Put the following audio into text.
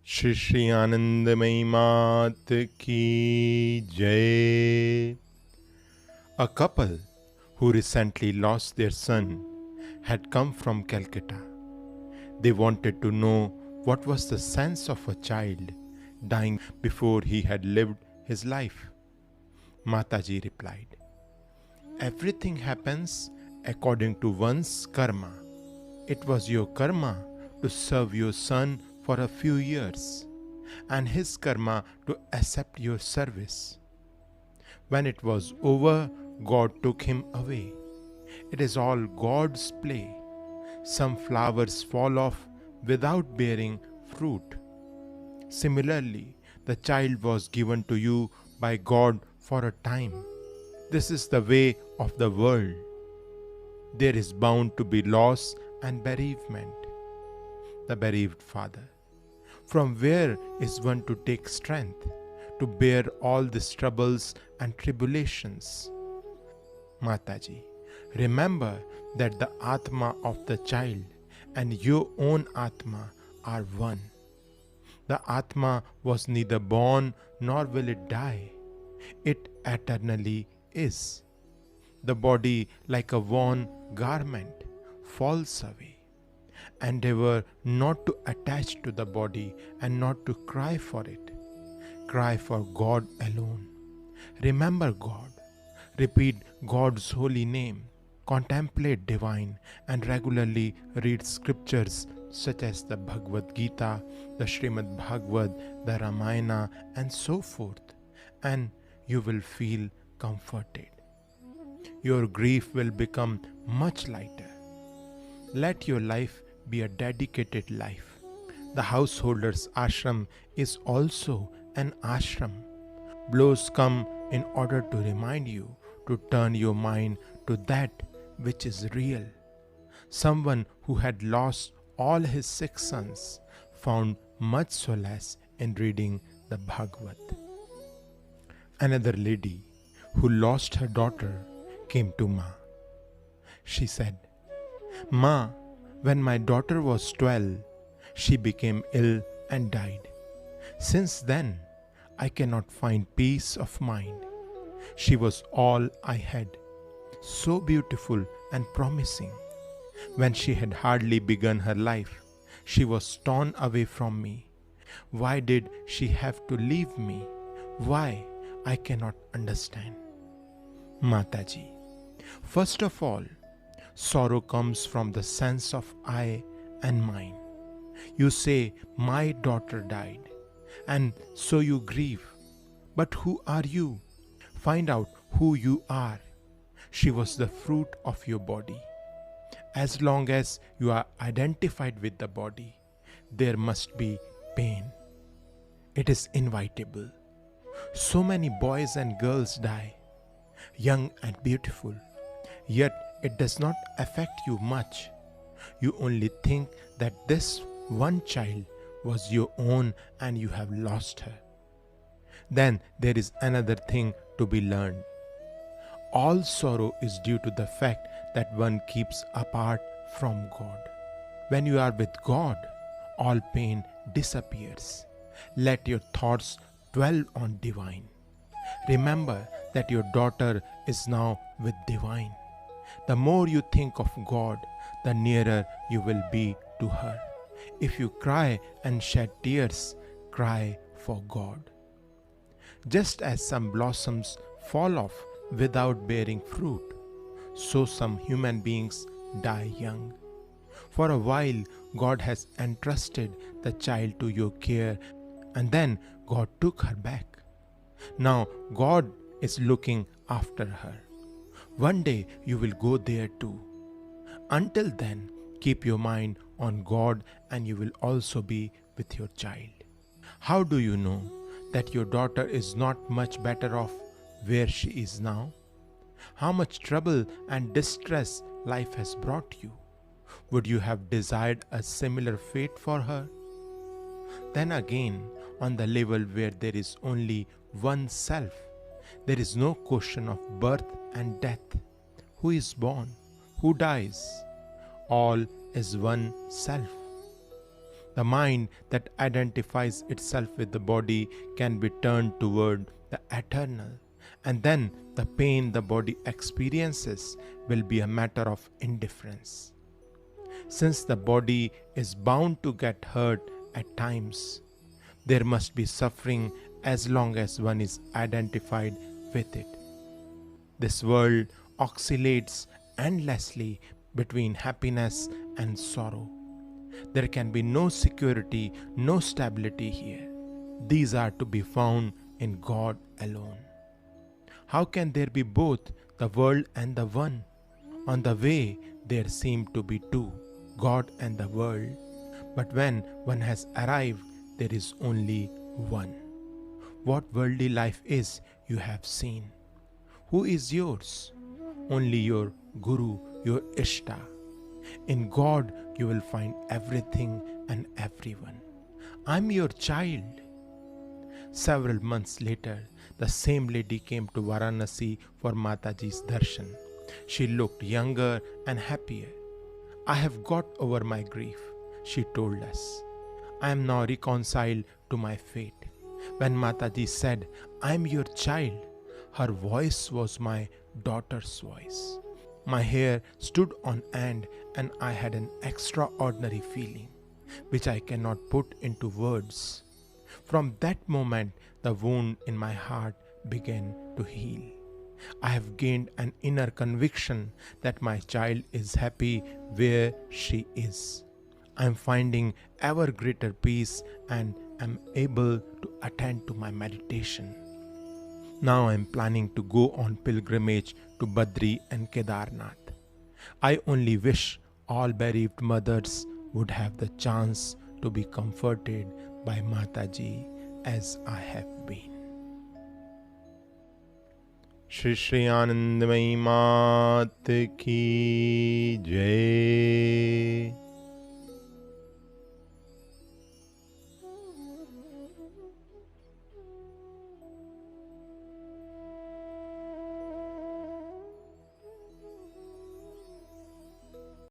Sri Anandamayi Ma ki Jai. A couple who recently lost their son had come from Calcutta. They wanted to know what was the sense of a child dying before he had lived his life. Mataji replied, "Everything happens according to one's karma. It was your karma to serve your son for a few years, and his karma to accept your service. When it was over, God took him away. It is all God's play. Some flowers fall off without bearing fruit. Similarly, the child was given to you by God for a time. This is the way of the world. There is bound to be loss and bereavement." The bereaved father: "From where is one to take strength to bear all these troubles and tribulations?" Mataji: "Remember that the Atma of the child and your own Atma are one. The Atma was neither born nor will it die. It eternally is. The body, like a worn garment, falls away. Endeavor not to attach to the body and not to cry for it. Cry for God alone. Remember God. Repeat God's holy name. Contemplate divine and regularly read scriptures such as the Bhagavad Gita, the Srimad Bhagavad, the Ramayana, and so forth, and you will feel comforted. Your grief will become much lighter. Let your life be a dedicated life. The householder's ashram is also an ashram. Blows come in order to remind you to turn your mind to that which is real. Someone who had lost all his 6 sons found much solace in reading the Bhagavad. Another lady who lost her daughter came to Ma. She said, "Ma, when my daughter was 12, she became ill and died. Since then, I cannot find peace of mind. She was all I had, so beautiful and promising. When she had hardly begun her life, she was torn away from me. Why did she have to leave me? Why? I cannot understand." Mataji: "First of all, sorrow comes from the sense of I and mine. You say, 'My daughter died,' and so you grieve. But who are you? Find out who you are. She was the fruit of your body. As long as you are identified with the body, there must be pain. It is inevitable. So many boys and girls die, young and beautiful, yet it does not affect you much. You only think that this one child was your own and you have lost her. Then there is another thing to be learned. All sorrow is due to the fact that one keeps apart from God. When you are with God, all pain disappears. Let your thoughts dwell on divine. Remember that your daughter is now with divine. The more you think of God, the nearer you will be to her. If you cry and shed tears, cry for God. Just as some blossoms fall off without bearing fruit, so some human beings die young. For a while, God has entrusted the child to your care, and then God took her back. Now God is looking after her. One day you will go there too. Until then, keep your mind on God and you will also be with your child. How do you know that your daughter is not much better off where she is now? How much trouble and distress life has brought you. Would you have desired a similar fate for her? Then again, on the level where there is only one self, there is no question of birth and death. Who is born? Who dies? All is one self. The mind that identifies itself with the body can be turned toward the eternal, and then the pain the body experiences will be a matter of indifference. Since the body is bound to get hurt at times, there must be suffering as long as one is identified with it. This world oscillates endlessly between happiness and sorrow. There can be no security, no stability here. These are to be found in God alone. How can there be both the world and the one? On the way, there seem to be two, God and the world. But when one has arrived, there is only one. What worldly life is, you have seen. Who is yours? Only your Guru, your Ishta. In God, you will find everything and everyone. I'm your child. Several months later, the same lady came to Varanasi for Mataji's darshan. She looked younger and happier. I have got over my grief, she told us. I am now reconciled to my fate. When Mataji said, I am your child, her voice was my daughter's voice. My hair stood on end and I had an extraordinary feeling, which I cannot put into words. From that moment, the wound in my heart began to heal. I have gained an inner conviction that my child is happy where she is. I am finding ever greater peace and am able to attend to my meditation. Now I am planning to go on pilgrimage to Badri and Kedarnath. I only wish all bereaved mothers would have the chance to be comforted by Mataji as I have been. Sri Anandamayi Ma ki Jai.